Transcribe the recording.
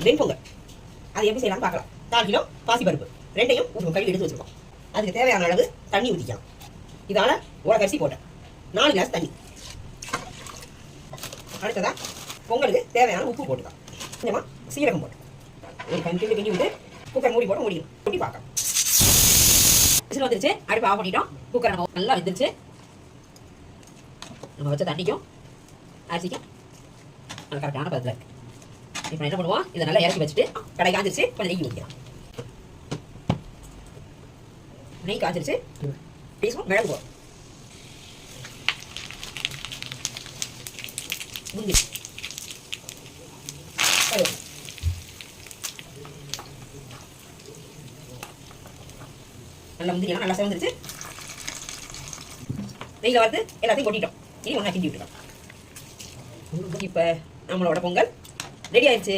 வெண்பொங்கல். அது எப்படி செய்யலாம்னு பார்க்கலாம். 4 கிலோ பாசிப்பருப்பு ரெண்டையும் கழுவி எடுத்து வச்சுருக்கோம். அதுக்கு தேவையான அளவு தண்ணி ஊற்றிக்கலாம். இதால் உலகரிசி போட்டேன் 4 கிளாஸ் தண்ணி. அடுத்ததாக பொங்கலுக்கு தேவையான உப்பு போட்டுக்கலாம். கொஞ்சமாக சீரகம் போட்டு ஒரு கிண்டி விட்டு குக்கர் மூடி போட்டு மூடிடும். மூடி பார்க்கலாம். விசில் வந்துருச்சு. அடுப்பு ஆஃப் பண்ணிட்டோம். குக்கரை நம்ம நல்லா வெந்துருச்சு. நம்ம வச்ச தண்ணிக்கும் அரிசிக்கும் நல்லா கரெக்டான பதத்தில் இருக்குது. இப்போ என்ன பண்ணுவோம், இதை நல்லா இறக்கி வச்சுட்டு கடை காஞ்சிருச்சு. கொஞ்சம் நெய் ஊற்றிக்கலாம். நெய் காஞ்சிருச்சு. டீஸ்பூன் மிளகு போடும். முந்திரி நல்லா முந்திரியெல்லாம் நல்லா சிவந்துருச்சு. நெய்யில் வறுத்து எல்லாத்தையும் கொட்டிட்டோம். இனி ஒன்றா கிண்டி விட்டுக்கலாம். இப்போ நம்மளோட பொங்கல் ரெடி ஆயிடுச்சு.